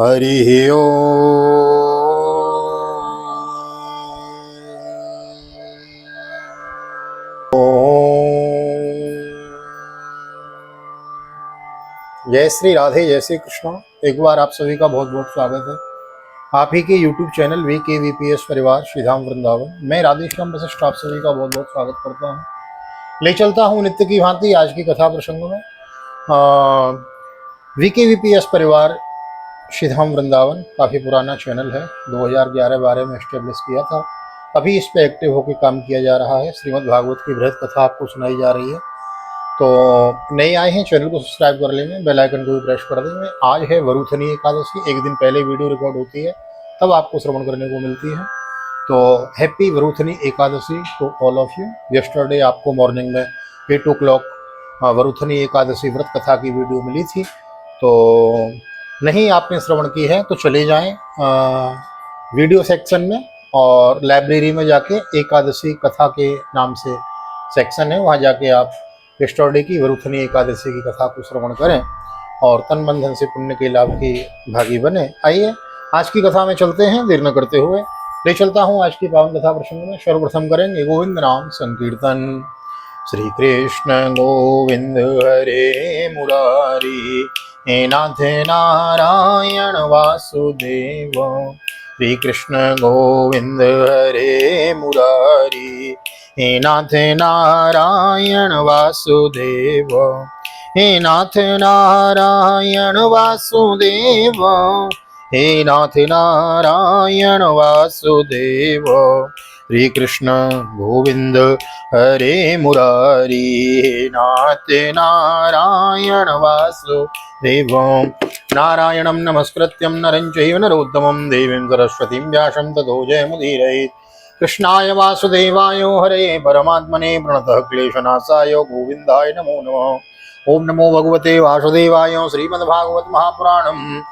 हरि ओम। जय श्री राधे, जय श्री कृष्ण। एक बार आप सभी का बहुत बहुत स्वागत है आप ही के YouTube चैनल VKVPS परिवार श्रीधाम वृंदावन। मैं राधेश्याम वशिष्ठ आप सभी का बहुत बहुत स्वागत करता हूँ। ले चलता हूँ नित्य की भांति आज की कथा प्रसंग में। VKVPS परिवार श्रीधाम वृंदावन काफ़ी पुराना चैनल है, 2011-12 में एस्टेब्लिश किया था। अभी इस पे एक्टिव होकर काम किया जा रहा है। श्रीमद् भागवत की बृहद कथा आपको सुनाई जा रही है। तो नए आए हैं चैनल को सब्सक्राइब कर लेंगे, बेल आइकन को भी प्रेस कर देंगे। आज है वरुथनी एकादशी, एक दिन पहले वीडियो रिकॉर्ड होती है तब आपको श्रवण करने को मिलती है। तो happy Varuthini Ekadashi to all of you. Yesterday आपको मॉर्निंग में 8 o'clock वरुथनी एकादशी व्रत कथा की वीडियो मिली थी। तो नहीं आपने श्रवण की है तो चले जाएं वीडियो सेक्शन में और लाइब्रेरी में जाके एकादशी कथा के नाम से सेक्शन है, वहाँ जाके आप यस्टरडे की वरुथनी एकादशी की कथा को श्रवण करें और तन मन धन से पुण्य के लाभ की भागी बने। आइए आज की कथा में चलते हैं, देर न करते हुए ले चलता हूँ आज की पावन कथा प्रसंग में। सर्वप्रथम करेंगे गोविंद नाम संकीर्तन। श्री कृष्ण गोविंद हरे मुरारी, हे नाथ नारायण वासुदेव। श्री कृष्ण गोविंद हरे मुरारी, हे नाथ नारायण वासुदेव। हे नाथ नारायण वासुदेव, हे नाथ नारायण वासुदेव। श्री कृष्ण गोविंद हरे मुरारी, हे नाथ नारायण वासुदेव। नारायणं नमस्कृत्यं नरं चैव नरोत्तमं देवीं सरस्वतीं व्यासं ततो जयमुदीरयेत्। कृष्णाय वासुदेवाय हरे परमात्मने प्रणतः क्लेशनाशाय गोविन्दाय नमो नमः। ओम नमो भगवते वासुदेवाय। श्रीमद्भागवत महापुराणम्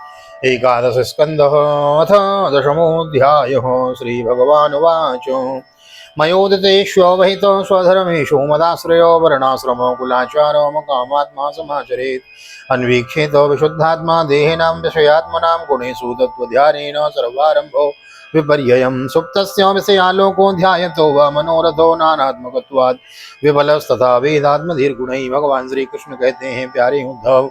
एकादश स्कंदः अथ दशमोऽध्यायः। श्रीभगवानुवाच मयोदितेष्वहितो स्वधर्मेषु मदाश्रयो वर्णाश्रमो कुलाचारो मकामात्मा समाचरेत्। अन्वीक्षेत विशुद्धात्मा देहिनां विषयात्मनां गुणेषु तत्त्वध्यानेन सर्वारम्भो विपर्ययम्। सुप्तस्य विषयालोको ध्यायतो वा मनोरथो नानात्मकत्वात् विफलस्तथा वेदात्मधीर्गुणैः। भगवान श्री कृष्ण कहते हैं, प्यारे उद्धव,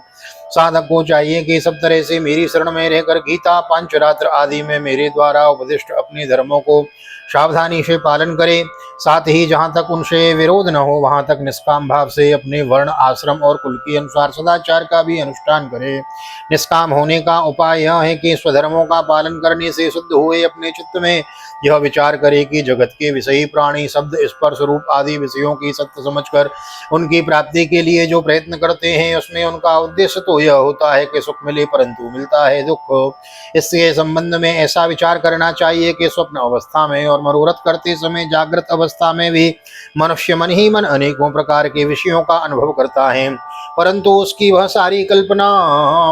साधक को चाहिए कि सब तरह से मेरी शरण में रहकर गीता पांचरात्र आदि में मेरे द्वारा उपदिष्ट अपने धर्मों को सावधानी से पालन करे। साथ ही जहाँ तक उनसे विरोध न हो वहाँ तक निष्काम भाव से अपने वर्ण आश्रम और कुल के अनुसार सदाचार का भी अनुष्ठान करे। निष्काम होने का उपाय यह है कि स्वधर्मों का पालन करने से शुद्ध हुए अपने चित्त में यह विचार करे कि जगत के विषयी प्राणी शब्द स्पर्श रूप आदि विषयों की सत्य समझकर उनकी प्राप्ति के लिए जो प्रयत्न करते हैं उसमें उनका उद्देश्य तो यह होता है कि सुख मिले, परंतु मिलता है दुख। इसके संबंध में ऐसा विचार करना चाहिए कि स्वप्न अवस्था में और मनोरथ करते समय जागृत अवस्था में भी मनुष्य मन ही मन अनेकों प्रकार के विषयों का अनुभव करता है, परंतु उसकी वह सारी कल्पना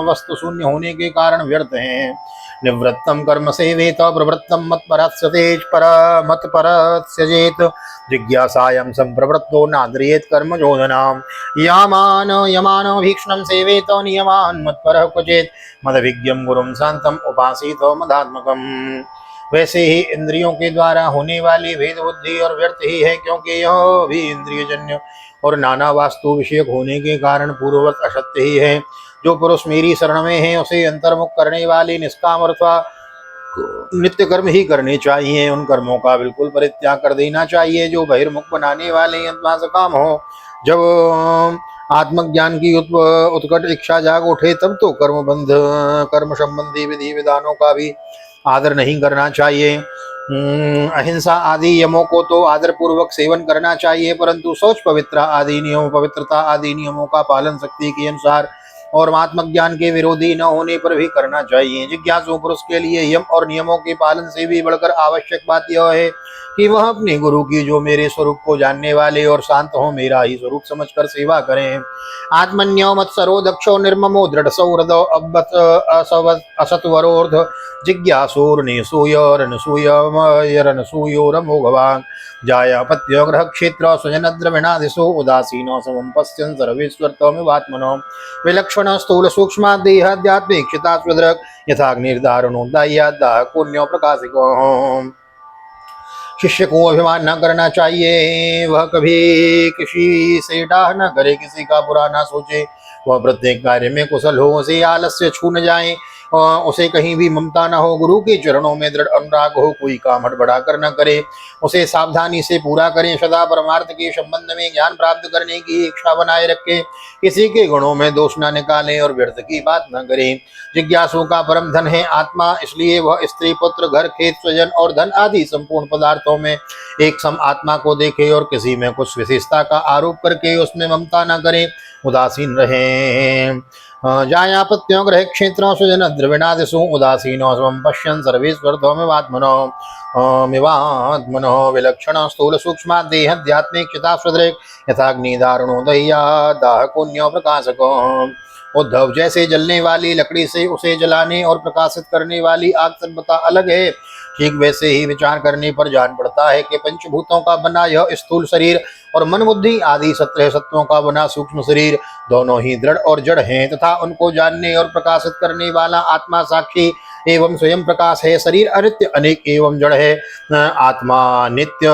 वस्तु शून्य होने के कारण व्यर्थ है। निवृत्तम कर्म सेवेत प्रवृत्तम मत्परत्यजेत। जिज्ञासायां संप्रवृत्तो नाद्रियेत कर्म जोधनाम। यमान भीक्षणं सेवेत नियमान मत्परः क्वचेत्। मदभिज्ञं गुरुं शांतम उपासीत मदात्मकम्। वैसे ही इंद्रियों के द्वारा होने वाली भेद बुद्धि और व्यर्थ ही है, क्योंकि यह भी इंद्रियजन्य और नाना वास्तु विषयक होने के कारण पूर्ववत असत्य ही है। जो पुरुष मेरी शरण में है उसे अंतर्मुख करने वाले निष्काम अथवा नित्य कर्म ही करने चाहिए। उन कर्मों का बिल्कुल परित्याग कर देना चाहिए जो बहिर्मुख बनाने वाले अथवा सकाम हो। जब आत्मज्ञान की उत्कट इच्छा जाग उठे तब तो कर्म संबंधी विधि विधानों का भी आदर नहीं करना चाहिए। अहिंसा आदि यमों को तो आदर पूर्वक सेवन करना चाहिए, परंतु शौच पवित्रता आदि नियमों का पालन शक्ति के अनुसार और आत्मज्ञान के विरोधी न होने पर भी करना चाहिए। जिज्ञासु पुरुष के लिए यम और नियमों के पालन से भी बढ़कर आवश्यक बात यह है कि वह अपने गुरु की जो मेरे स्वरूप को जानने वाले और शांत हो मेरा ही स्वरूप समझकर सेवा करें। आत्मन्यो मत्सरो दक्षो निर्ममो दृढ़ सौहृदो असत्वरोर्ध जिज्ञासूर्निसूयोरनसूयोरमोघवान्। जायापत्य ग्रह क्षेत्र स्वजन द्रविणादिशो उदासीनो समं पश्यन् सर्वेश्वर तमेवात्मनो। विलक्षण विलक्षण स्थूल सूक्ष्म देहाध्यात्मिक्षिता स्वदृक् यथाग्निर्धारणोदयादाह पुण्यो प्रकाशिको। शिष्य को अभिमान न करना चाहिए, वह कभी किसी से डाह न करे, किसी का बुरा ना सोचे, वह प्रत्येक कार्य में कुशल हो, उसे आलस्य छू न जाए, उसे कहीं भी ममता न हो, गुरु के चरणों में दृढ़ अनुराग हो, कोई काम हड़बड़ा कर न करे, उसे सावधानी से पूरा करें, सदा परमार्थ के संबंध में ज्ञान प्राप्त करने की इच्छा बनाए रखे, किसी के गुणों में दोष न निकालें और व्यर्थ की बात न करें। जिज्ञासु का परम धन है आत्मा, इसलिए वह स्त्री पुत्र घर खेत स्वजन और धन आदि संपूर्ण पदार्थों में एक सम आत्मा को देखे और किसी में कुछ विशेषता का आरोप करके उसमें ममता न करे, उदासीन रहे। जायापत्यों ग्रह क्षेत्रों स्वजन द्रविणादिषु उदासीनो स्वं पश्यन् सर्वेश्वरत्वमिवात्मनो विलक्षण स्थूल सूक्ष्म देहाध्यात्मिक्षिता स्वदृक् यथाग्निदारुणोदयादाह पुण्यो प्रकाशको। उद्धव, जैसे जलने वाली लकड़ी से उसे जलाने और प्रकाशित करने वाली आग सर्वथा अलग है, ठीक वैसे ही विचार करने पर जान पड़ता है कि पंचभूतों का बना यह स्थूल शरीर और मन बुद्धि आदि 17 सत्वों का बना सूक्ष्म शरीर दोनों ही दृढ़ और जड़ हैं, तथा उनको जानने और प्रकाशित करने वाला आत्मा साक्षी एवं स्वयं प्रकाश है। शरीर अनित्य अनेक एवं जड़ है, आत्मा नित्य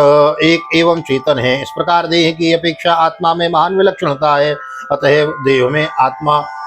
एक एवं चेतन है। इस प्रकार देह की अपेक्षा आत्मा में महान विलक्षणता है, अतः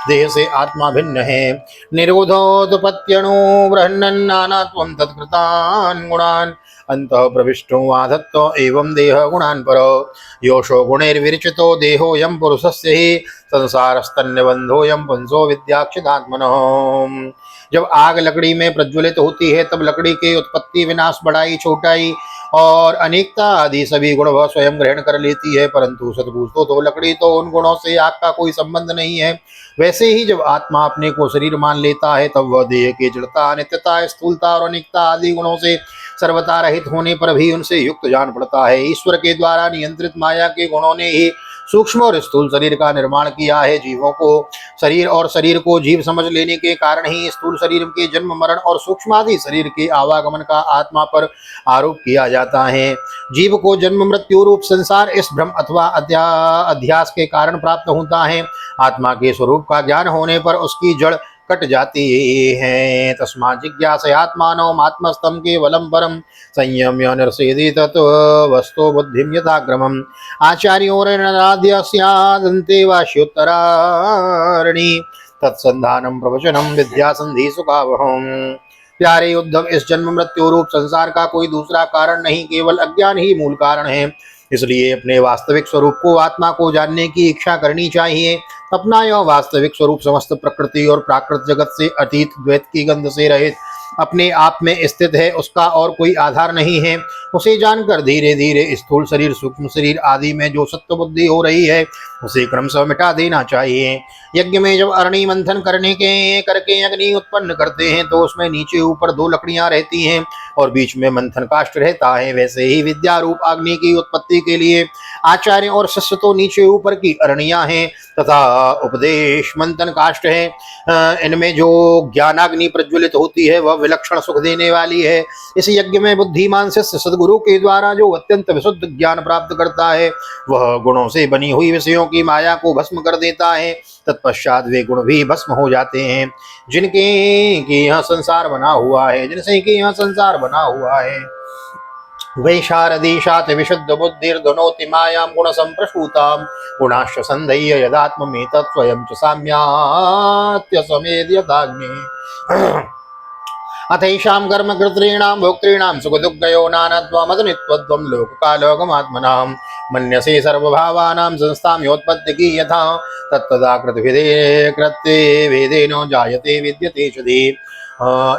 देह से आत्मा भिन्न है। निरोधोत्पत्त्यणु बृहन्नानात्वं तत्कृतान् गुणान् अन्तः प्रविष्टो वाधत्तो एवं देह गुणान् परो योषो गुणैर्विरचितो देहोऽयं पुरुषस्य हि संसारस्तन्यबन्धोऽयं पुंसो विद्याक्षितात्मनः। जब आग लकड़ी में प्रज्वलित होती है तब लकड़ी के उत्पत्ति विनाश बढ़ाई छोटाई और अनेकता आदि सभी गुण वह स्वयं ग्रहण कर लेती है, परंतु सद्बुद्ध तो लकड़ी तो उन गुणों से आग का कोई संबंध नहीं है। वैसे ही जब आत्मा अपने को शरीर मान लेता है तब वह देह की जड़ता अनित्यता स्थूलता और अनेकता आदि गुणों से सर्वथा रहित होने पर भी उनसे युक्त जान पड़ता है। ईश्वर के द्वारा नियंत्रित माया के गुणों ने ही सूक्ष्म और स्थूल शरीर का निर्माण किया है। जीवों को शरीर और शरीर को जीव समझ लेने के कारण ही स्थूल शरीर के जन्म मरण और सूक्ष्म आदि शरीर के आवागमन का आत्मा पर आरोप किया जाता है। जीव को जन्म मृत्यु रूप संसार इस भ्रम अथवा अध्यास के कारण प्राप्त होता है। आत्मा के स्वरूप का ज्ञान होने पर उसकी जड़ कट जाती है। तस्मा जिज्ञासयात्मानम् आत्मस्थं केवलं परं संयम्य निर्सेदि तत् वस्तु बुद्धिं यथाक्रमम् आचार्योरनाद्य स्यादन्ते वाश्योत्तराणि तत्संधानं प्रवचनं विद्या संधि सुखावहम्। प्यारे उद्धव, इस जन्म मृत्यु रूप संसार का कोई दूसरा कारण नहीं, केवल अज्ञान ही मूल कारण है। इसलिए अपने वास्तविक स्वरूप को आत्मा को जानने की इच्छा करनी चाहिए। अपना यह वास्तविक स्वरूप समस्त प्रकृति और प्राकृत जगत से अतीत, द्वैत की गंध से रहित, अपने आप में स्थित है, उसका और कोई आधार नहीं है। उसे जानकर धीरे धीरे स्थूल शरीर सूक्ष्म शरीर आदि में जो सत्व बुद्धि हो रही है उसे क्रमशः मिटा देना चाहिए। यज्ञ में जब अग्नि मंथन करके अग्नि उत्पन्न करते हैं तो उसमें नीचे ऊपर 2 लकड़ियां रहती हैं और बीच में मंथन काष्ठ रहता है। वैसे ही विद्या रूप अग्नि की उत्पत्ति के लिए आचार्य और शिष्य तो नीचे ऊपर की अरणियां हैं तथा उपदेश मंथन काष्ठ है। इनमें जो ज्ञानाग्नि प्रज्वलित होती है वह विलक्षण सुख देने वाली है। इस यज्ञ में बुद्धिमान शिष्य सद्गुरु के द्वारा जो अत्यंत विशुद्ध ज्ञान प्राप्त करता है वह गुणों से बनी हुई विषयों की माया को भस्म कर देता है। तत्पश्चात वे गुण भी भस्म हो जाते हैं जिनसे कि यह संसार बना हुआ है। वैशारदीशात विशुद्ध बुद्धिर्धनोति मायां गुण संप्रसूतां गुणाश्च संधय्य यदात्ममेतत् स्वयं च साम्यात्य समेद्यताग्नि। अथैषां कर्मकृतॄणां भोक्तॄणां सुखदुःखयो नानात्वमतनित्वत्वं लोककालोकमात्मनां मन्यसे सर्वभावानां संस्थां योत्पत्ति की यथा तत्तदा कृत्ये वेदेनो जायते विद्यते च।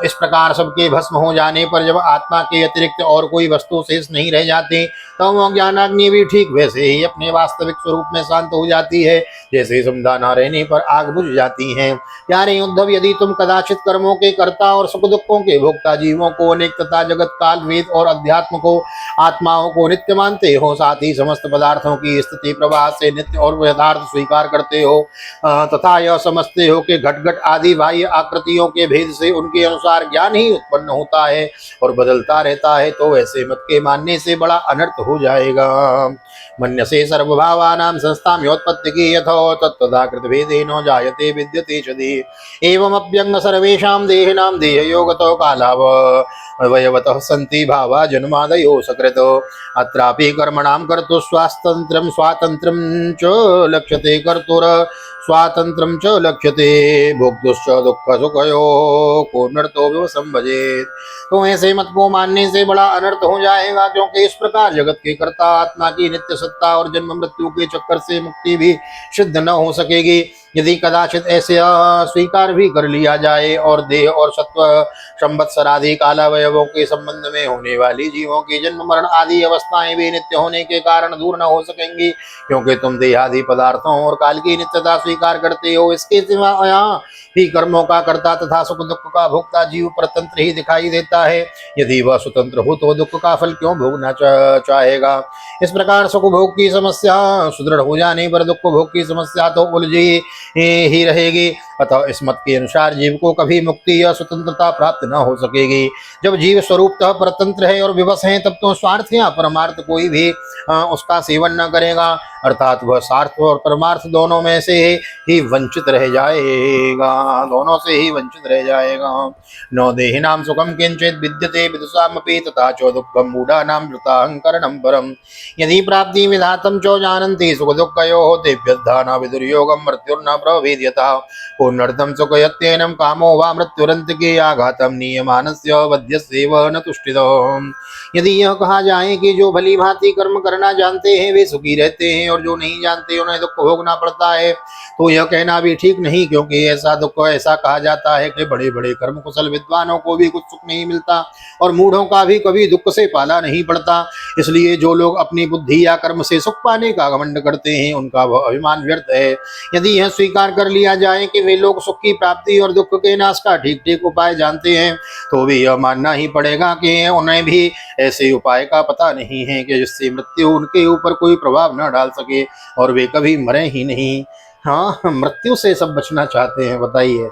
इस प्रकार सबके भस्म हो जाने पर जब आत्मा के अतिरिक्त और कोई वस्तु शेष नहीं रह जाती तो वह ज्ञानाग्नि भी ठीक वैसे ही अपने वास्तविक स्वरूप में शांत हो जाती है जैसे समुदा न रहने पर आग बुझ जाती है। प्यारे उद्धव, यदि तुम कदाचित कर्मों के कर्ता और सुख दुखों के भोक्ता जीवों को अनेक तथा जगत काल वेद और अध्यात्म को आत्माओं को नित्य मानते हो, साथ ही समस्त पदार्थों की स्थिति प्रवाह से नित्य और यथार्थ स्वीकार करते हो तथा यह समझते हो कि घट घट आदि बाह्य आकृतियों के भेद से उनकी के अनुसार ज्ञान ही उत्पन्न होता है और बदलता रहता है, तो ऐसे मत के मानने से बड़ा अनर्थ हो जाएगा। मन्यसे सर्वभावानां संस्थां योत्पत्तिकी यथो तत्तदाकृत भेदेनो जायते विद्यते चदि एवमप्यंग सर्वेषां देहिनां देहयोगतो कालाव वयवतः सन्ति भावा जन्मादयो सकृतो अत्रापि कर्मणां कर्तु स्वातन्त्र्यं स्वातन्त्र्यं च लक्ष्यते कर्तुर स्वातंत्रं च लक्ष्यते भोक्तुश्च दुःख सुखयो को नर्तो विवशं भजेत्। तो ऐसे मत को मानने से बड़ा अनर्थ हो जाएगा, क्योंकि इस प्रकार जगत के कर्ता आत्मा की नित्य सत्ता और जन्म मृत्यु के चक्कर से मुक्ति भी सिद्ध न हो सकेगी। यदि कदाचित ऐसे स्वीकार भी कर लिया जाए और देह और सत्व संवत्सर आदि कालावयवों के संबंध में होने वाली जीवों की जन्म मरण आदि अवस्थाएं भी नित्य होने के कारण दूर न हो सकेंगी, क्योंकि तुम देहादि पदार्थों और काल की नित्यता स्वीकार करते हो। इसके सिवा यहाँ भी कर्मों का कर्ता तथा सुख दुख का भोक्ता जीव परतंत्र ही दिखाई देता है। यदि वह स्वतंत्र हो तो दुख का फल क्यों भोगना चाहेगा। इस प्रकार सुख भोग की समस्या सुदृढ़ हो जाने पर दुख भोग की समस्या तो उलझी ही रहेगी। अतः इस मत के अनुसार जीव को कभी मुक्ति या स्वतंत्रता प्राप्त न हो सकेगी। जब जीव स्वरूपतः परतंत्र है और विवश है, तब तो स्वार्थ या परमार्थ कोई भी उसका सेवन न करेगा, अर्थात वह स्वार्थ और परमार्थ दोनों में से ही वंचित रह जाएगा, दोनों से ही वंचित रह जाएगा। नो देहिनां सुखम किंचित विद्यते विदुषामपि तथा च दुःखं मूढानां वृताहंकरणं परम् यदि प्राप्ति विधातम चो जानन्ति सुख दुःखयोः तेभ्यः न विदुर्योगं मृत्युर्न प्रभेद्यतः पुनर्धं सुखयत्येनं कामो वा मृत्युरन्तिके आघातं नियमानस्य वध्यस्यैव न तुष्टितो। यदि यह कहा जाए कि जो भली भांति कर्म करना जानते हैं वे सुखी रहते हैं और जो नहीं जानते उन्हें दुख भोगना पड़ता है, तो यह कहना भी ठीक नहीं, क्योंकि ऐसा दुख ऐसा कहा जाता है कि बड़े बड़े कर्म कुशल विद्वानों को भी कुछ सुख नहीं मिलता और मूढ़ों का भी कभी दुख से पाला नहीं पड़ता। इसलिए जो लोग अपनी बुद्धि या कर्म से सुख पाने का घमंड करते हैं उनका वह अभिमान व्यर्थ है। यदि यह स्वीकार कर लिया जाए कि वे लोग सुख की प्राप्ति और दुख के नाश का ठीक ठीक उपाय जानते हैं, तो भी यह मानना ही पड़ेगा कि उन्हें भी ऐसे उपाय का पता नहीं है कि जिससे मृत्यु उनके ऊपर कोई प्रभाव न डाल सके और वे कभी मरे ही नहीं। हाँ, मृत्यु से सब बचना चाहते हैं, बताइए।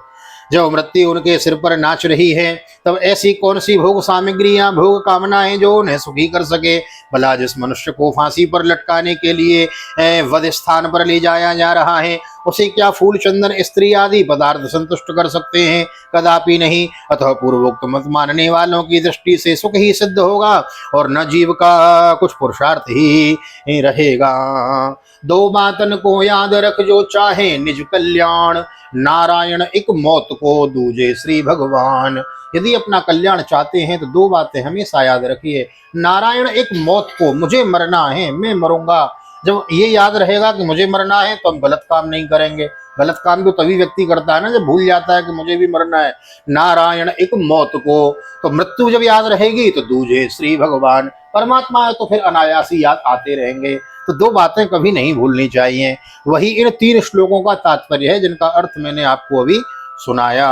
जब मृत्यु उनके सिर पर नाच रही है, तब ऐसी कौन सी भोग सामग्री या भोग कामनाएं जो उन्हें सुखी कर सके। भला जिस मनुष्य को फांसी पर लटकाने के लिए वध स्थान पर ले जाया जा रहा है, उसे क्या फूल चंदन स्त्री आदि पदार्थ संतुष्ट कर सकते हैं? कदापि नहीं। अतः पूर्वोक्त मत मानने वालों की दृष्टि से सुख ही सिद्ध होगा और न जीव का कुछ पुरुषार्थ ही रहेगा। दो बातन को याद रख जो चाहे निज कल्याण, नारायण एक मौत को दूजे श्री भगवान। यदि अपना कल्याण चाहते हैं तो दो बातें हमेशा याद रखिए। नारायण एक मौत को, मुझे मरना है, मैं मरूंगा। जब ये याद रहेगा कि मुझे मरना है तो हम गलत काम नहीं करेंगे। गलत काम तो तभी व्यक्ति करता है ना जब भूल जाता है कि मुझे भी मरना है। नारायण एक मौत को, तो मृत्यु जब याद रहेगी तो दूजे श्री भगवान, परमात्मा है तो फिर अनायासी याद आते रहेंगे। तो दो बातें कभी नहीं भूलनी चाहिए। वही इन 3 श्लोकों का तात्पर्य है जिनका अर्थ मैंने आपको अभी सुनाया।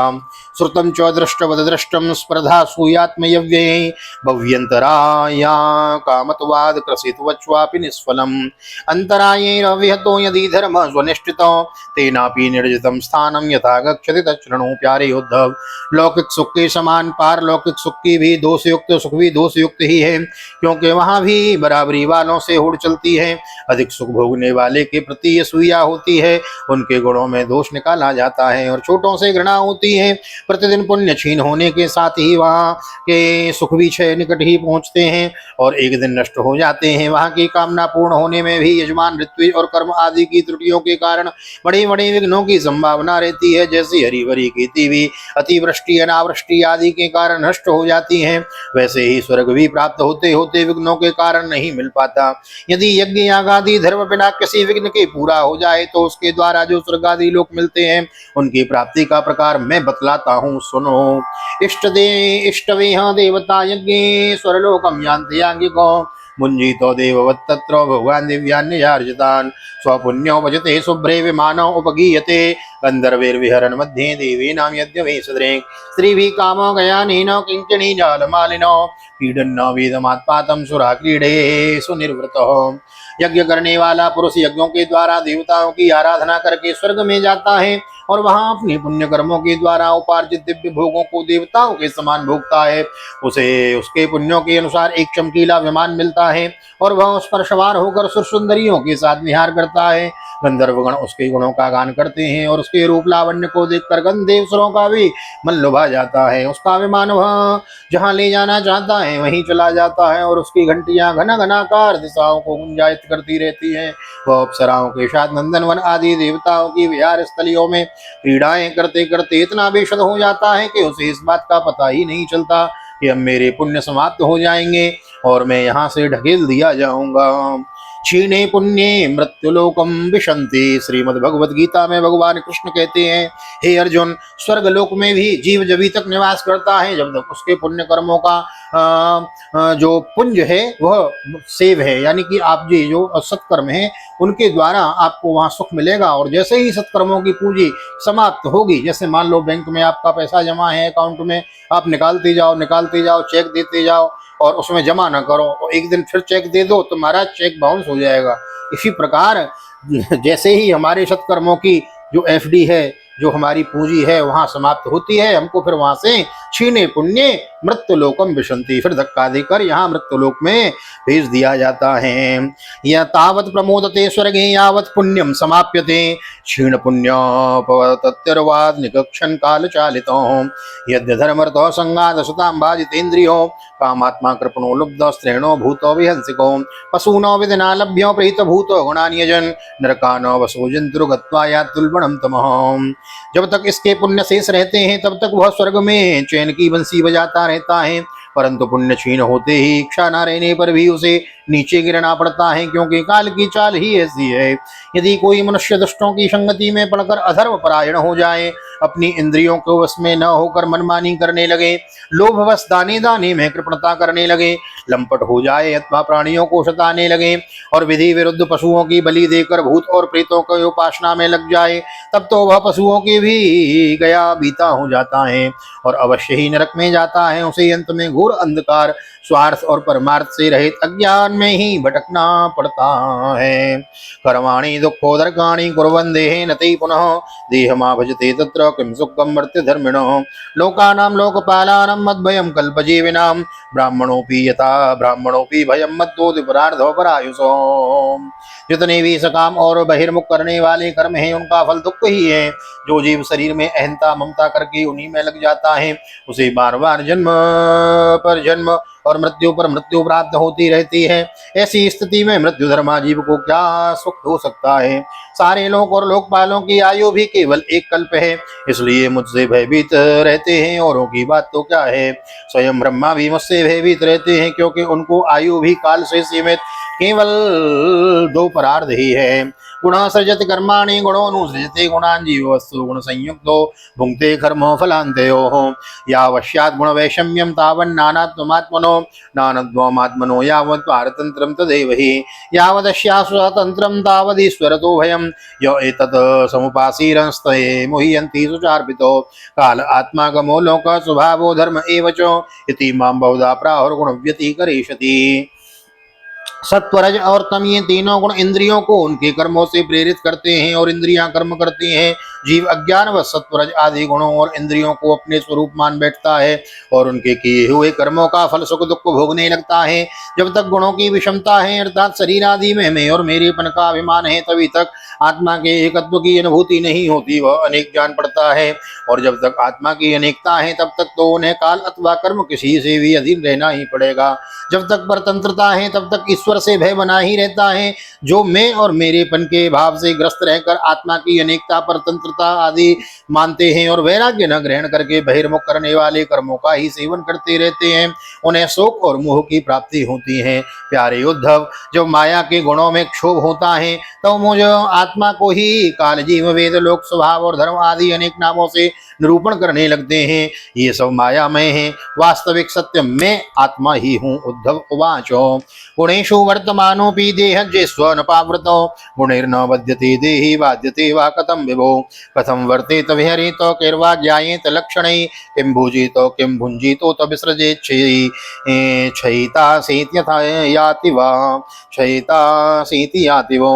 श्रुतम च दृष्टवदृष्टम स्पर्धा सूयात्मयव्ये भव्यंतराया कामत्वाद क्रसितवच्वापि निष्फलम अंतरायेन विहतो यदि धर्म स्वनिष्ठितो तेनापि निर्जितं स्थानं यथा गच्छति तच्छृणु। प्यारे उद्धव, लौकिक सुख के समान पारलौकिक सुख की भी दोषयुक्त सुख भी दोषयुक्त ही है, क्योंकि वहां भी बराबरी वालों से होड़ चलती है। अधिक सुख भोगने वाले के प्रति असूया होती है, उनके गुणों में दोष निकाला जाता है और छोटों से घृणा होती है। प्रतिदिन पुण्य क्षीण होने के साथ ही वहाँ के सुख भी क्षय निकट ही पहुँचते हैं और एक दिन नष्ट हो जाते हैं। वहाँ की कामना पूर्ण होने में भी यजमान ऋत्विज और कर्म आदि की त्रुटियों के कारण बड़े बड़े विघ्नों की संभावना रहती है। जैसी हरी भरी खेती भी अतिवृष्टि अनावृष्टि आदि के कारण नष्ट हो जाती है, वैसे ही स्वर्ग भी प्राप्त होते होते विघ्नों के कारण नहीं मिल पाता। यदि यज्ञ याग आदि धर्म बिना किसी विघ्न के पूरा हो जाए तो उसके द्वारा जो स्वर्ग आदि लोक मिलते हैं उनकी प्राप्ति का प्रकार मैं बतलाता हूँ, सुनो। इष्टवेह देवता यज्ञे स्वरलोकम यान्ति याज्ञिको मुञ्जीतो देववत्तत्र भगवान् दिव्यान्ययार्जितान् स्वपुण्यो भजते शुभ्रे विमानो उपगीयते गन्धर्वैर्विहरन् मध्ये देवीनां यज्ञवे सदृक् स्त्रीभिः कामो गयानेन किङ्किणी जालमालिनो पीडन्नो वेदमात्पातं सुरा क्रीडेषु निर्वृतः। यज्ञ करने वाला पुरुष यज्ञों के द्वारा देवताओं की आराधना करके स्वर्ग में जाता है और वहां अपने पुण्य कर्मों के द्वारा उपार्जित दिव्य भोगों को देवताओं के समान भोगता है, उसे उसके पुण्यों के अनुसार एक चमकीला विमान मिलता है और वह उस पर सवार होकर सुर सुंदरियों के साथ विहार करता है। गंधर्वगण उसके गुणों का गान करते हैं और उसके रूप लावण्य को देखकर गंधर्व सुरों का भी मन लुभा जाता है। उसका विमान वह जहां ले जाना चाहता है वहीं चला जाता है और उसकी घंटियां घना घनाकार दिशाओं को गुंजायित करती रहती हैं। वह अप्सराओं के साथ नंदनवन आदि देवताओं की विहार स्थलियों में क्रीड़ाएं करते करते इतना बेशद हो जाता है कि उसे इस बात का पता ही नहीं चलता कि अब मेरे पुण्य समाप्त हो जाएंगे और मैं यहाँ से ढकेल दिया जाऊंगा। क्षीणे पुण्ये मृत्युलोकम विशंति। श्रीमद् भगवद गीता में भगवान कृष्ण कहते हैं, हे अर्जुन, स्वर्ग लोक में भी जीव जभी तक निवास करता है जब तक उसके पुण्य कर्मों का जो पुंज है वह सेव है, यानी कि आप जी जो सत्कर्म है उनके द्वारा आपको वहां सुख मिलेगा। और जैसे ही सत्कर्मों की पूंजी समाप्त होगी, जैसे मान लो बैंक में आपका पैसा जमा है अकाउंट में, आप निकालते जाओ चेक देते जाओ और उसमें जमा ना करो और एक दिन फिर चेक दे दो तो तुम्हारा चेक बाउंस हो जाएगा। इसी प्रकार जैसे ही हमारे सत्कर्मों की जो एफडी है, जो हमारी पूंजी है वहां समाप्त होती है, हमको फिर वहां से क्षीणे पुण्य मृत्युलोकम विशंति, फिर धक्का देकर यहाँ मृत्युलोक में भेज दिया जाता है। यह तावत प्रमोदते स्वर्गे यावत पुण्यम समाप्यते क्षीण पुण्योपतत्यर्वाद निकक्षण काल चालितो यद्य धर्मर्तो संगाद सताम बाजितेन्द्रियो कामात्मा कृपणो लुब्ध स्त्रेणो भूतो विहंसिको पशूनो विदिना लभ्यो प्रीत भूतो गुणान्यजन नरकानो वसो जंतुर्गत्वा यातुल्बणम तमः। जब तक इसके पुण्य शेष रहते हैं तब तक वह स्वर्ग में चैन की बंसी बजाता रहता है, परंतु पुण्य क्षीण होते ही इच्छा न रहने पर भी उसे नीचे गिरना पड़ता है, क्योंकि काल की चाल ही ऐसी है। यदि कोई मनुष्य दुष्टों की संगति में पड़कर अधर्म परायण हो जाए, अपनी इंद्रियों को वश में न होकर मनमानी करने लगे, लोभवश दाने दाने में कृपणता करने लगे, लंपट हो जाए अथवा प्राणियों को सताने लगे और विधि विरुद्ध पशुओं की बलि देकर भूत और प्रेतों की उपासना में लग जाए, तब तो वह पशुओं के भी गया बीता हो जाता है और अवश्य ही नरक में जाता है। उसे अंत में घोर अंधकार, स्वार्थ और परमार्थ से रहित अज्ञान में ही भटकना पड़ता है। कर्माणि दुःखोदर्काणि कुर्वन् देहेन ते पुनः देहमा भजते तत्र किं सुखं मर्त्य धर्मिणः लोकानां लोकपालानां मद्भयं कल्पजीविनां ब्राह्मणोऽपि यथा ब्राह्मणोऽपि भयं मद्दोदिपरार्धो परायुषो। जितने भी सकाम और बहिर्मुख करने वाले कर्म हैं उनका फल दुख ही है। जो जीव शरीर में अहंता ममता करके उन्हीं में लग जाता है उसे बार बार जन्म पर जन्म और मृत्यु पर मृत्यु प्राप्त होती रहती है। ऐसी स्थिति में मृत्यु धर्मा जीव को क्या सुख हो सकता है। सारे लोक और लोकपालों की आयु भी केवल एक कल्प है, इसलिए मुझसे भयभीत रहते हैं। औरों की बात तो क्या है, स्वयं ब्रह्मा भी मुझसे भयभीत रहते हैं, क्योंकि उनको आयु भी काल से सीमित केवल 2 परार्ध ही है। गुण सृजति कर्माणि गुणोऽनुसृजते गुणान् जीवस्तु गुण संयुक्तो भुंक्ते कर्मो फलान्तयोः यावश्यात् गुण वैषम्यं तावन् नानात्वमात्मनो नानत्वमात्मनो यावत् पारतन्त्रं तदेव हि यावदस्यास्वतन्त्रं तावदीश्वरतो भयं य एतत् समुपासीरंस्तये मुह्यन्ति सुचार्पितो काल आत्मागमो लोक स्वभावो धर्म एव च इति मां बहुधा प्राहुर्गुणव्यतिकरिष्यति। सत्वरज और तम ये तीनों गुण इंद्रियों को उनके कर्मों से प्रेरित करते हैं और इंद्रियां कर्म करती हैं। जीव अज्ञान व सत्वरज आदि गुणों और इंद्रियों को अपने स्वरूप मान बैठता है और उनके किए हुए कर्मों का फल सुख दुख भोगने लगता है। जब तक गुणों की विषमता है अर्थात शरीर आदि में मैं और मेरेपन का अभिमान है, तभी तक आत्मा के एकत्व की अनुभूति नहीं होती, वह अनेक जान पड़ता है। और जब तक आत्मा की अनेकता है तब तक तो उन्हें काल अथवा कर्म किसी से भी अधीन रहना ही पड़ेगा। जब तक परतंत्रता है तब तक ईश्वर से भय बना ही रहता है। जो मैं और मेरेपन के भाव से ग्रस्त रहकर आत्मा की अनेकता परतंत्रता आदि मानते हैं और वैराग्य न ग्रहण करके बहिर्मुख करने वाले कर्मों का ही सेवन करते रहते हैं, उन्हें शोक और मोह की प्राप्ति होती है। प्यारे उद्धव, जब माया के गुणों में क्षोभ होता है तो मुझ आत्मा को ही काल जीव वेद लोक स्वभाव और धर्म आदि अनेक नामों से निरूपण करने लगते हैं। ये सब मायामय है, वास्तविक सत्य मैं आत्मा ही हूँ। उद्धव उवाचो गुणेषु वर्तमानोऽपि देहज्जे स्वनपावृतो गुणैर्न बध्यते देहि बाध्यते वा कथं विभो कथं वर्तेत विहरेत कैर्वा ज्ञायेत लक्षणैः किं भुजितो किं भुञ्जीतो विसृजेत् क्षयितासीत्यथा याति वा क्षयितासीति याति वो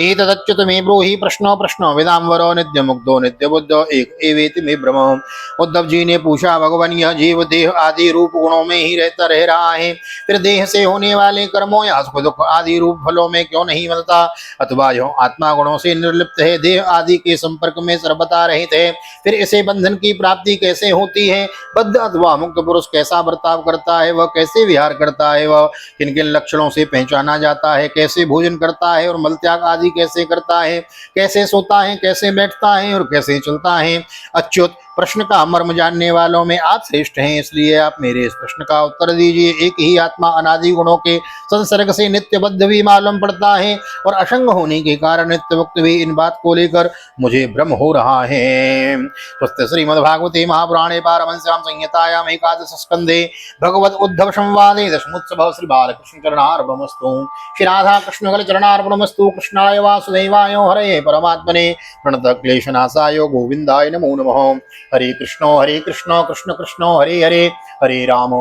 एतदच्युत मे ब्रूहि प्रश्नो प्रश्नो विदाम्बरो नित्यमुग्धो नित्यबुद्धो एक एवेति मे भ्रम। उद्धव जी ने पूछा भगवान यह जीव देह आदि रूप गुणों में ही रहता रह रहा है, फिर देह से होने वाले कर्मों या सुख दुख आदि रूप फलों में क्यों नहीं मिलता? अथवा यह आत्मा गुणों से निर्लिप्त है, देह आदि के संपर्क में सर्वथा रहित है, फिर इसे बंधन की प्राप्ति कैसे होती है? बद्ध अथवा मुक्त पुरुष कैसा बर्ताव करता है, वह कैसे विहार करता है, वह किन किन लक्षणों से पहचाना जाता है, कैसे भोजन करता है और मलत्याग आदि कैसे करता है, कैसे सोता है, कैसे बैठता है और कैसे चलता है? अच्युत, प्रश्न का मर्म जानने वालों में आप श्रेष्ठ हैं, इसलिए आप मेरे इस प्रश्न का उत्तर दीजिए। एक ही आत्मा अनादि गुणों के संसर्ग से नित्यबद्ध भी मालूम पड़ता है और असंग होने के कारण नित्य मुक्त भी, इन बात को लेकर मुझे भ्रम हो रहा है। स्वस्थ श्रीमद्भागवते महापुराणे पारमहंस्यां संहितायां एकादश स्कंधे भगवद उद्धव संवादे दशमोत्सव श्री बालकृष्ण चरणार्पणमस्तु। श्री राधा कृष्ण कल चरणार्पणमस्तु। कृष्णाय वासुदेवाय हरे परमात्मने प्रणत क्लेशनाशाय गोविंदाय नमो नमः। हरे कृष्ण कृष्ण कृष्ण हरे हरे, हरे राम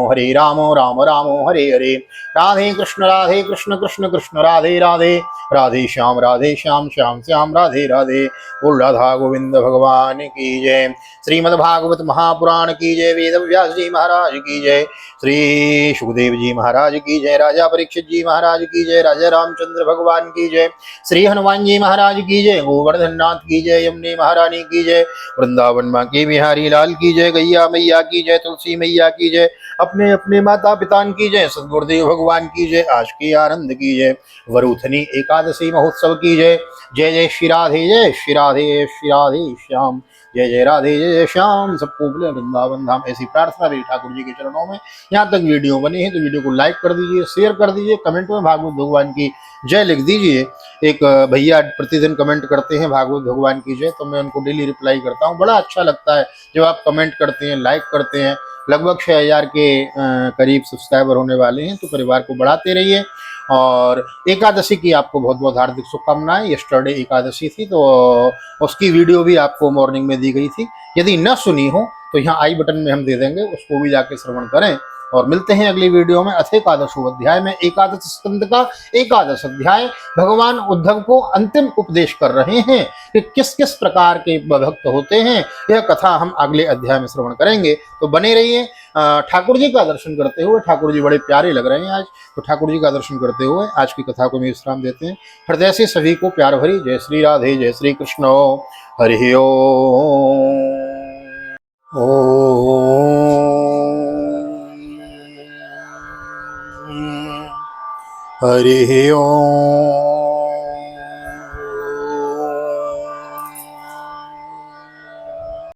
राम राम हरे हरे। राधे कृष्ण कृष्ण कृष्ण राधे राधे, राधे श्याम श्याम श्याम राधे राधे। बोल राधा गोविंद भगवान की जय। श्रीमद्भागवत महापुराण की जय। वेद व्यास जी महाराज की जय। श्री सुखदेव जी महाराज की जय। राजा परीक्षित जी महाराज की जय। राजा रामचंद्र भगवान की जय। श्री हनुमान जी महाराज की जय। गोवर्धन नाथ की जय। यमुने महारानी की जय। वृंदावन माँ के बिहारी लाल की जय। गैया मैया की जय। तुलसी मैया की जय। अपने अपने माता पिता की जय। सदगुरुदेव भगवान की जय। आज की आनंद की जय। वरुथनी एकादशी महोत्सव की जय। जय जय श्री राधे, जय श्री राधे, श्री राधे श्याम, जय जय राधे जय जय श्याम। सबको बोले वृंदावन धाम। ऐसी प्रार्थना भी ठाकुर जी के चरणों में। यहाँ तक वीडियो बनी है तो वीडियो को लाइक कर दीजिए, शेयर कर दीजिए, कमेंट में भागवत भगवान की जय लिख दीजिए। एक भैया प्रतिदिन कमेंट करते हैं भागवत भगवान की जय, तो मैं उनको डेली रिप्लाई करता हूँ। बड़ा अच्छा लगता है जब आप कमेंट करते हैं, लाइक करते हैं। लगभग 6000 के करीब सब्सक्राइबर होने वाले हैं, तो परिवार को बढ़ाते रहिए। और एकादशी की आपको बहुत बहुत हार्दिक शुभकामनाएं। यस्टरडे एकादशी थी, तो उसकी वीडियो भी आपको मॉर्निंग में दी गई थी। यदि न सुनी हो तो यहाँ आई बटन में हम दे देंगे, उसको भी जाके श्रवण करें। और मिलते हैं अगली वीडियो में। अथ एकादशो अध्याय में एकादश स्कंद का एकादश अध्याय भगवान उद्धव को अंतिम उपदेश कर रहे हैं कि किस किस प्रकार के भक्त होते हैं। यह कथा हम अगले अध्याय में श्रवण करेंगे, तो बने रहिए। ठाकुर जी का दर्शन करते हुए, ठाकुर जी बड़े प्यारे लग रहे हैं आज, तो ठाकुर जी का दर्शन करते हुए आज की कथा को भी विश्राम देते हैं। हृदय से सभी को प्यार भरी जय श्री राधे, जय श्री कृष्ण। हरि ओम। हरि ओम।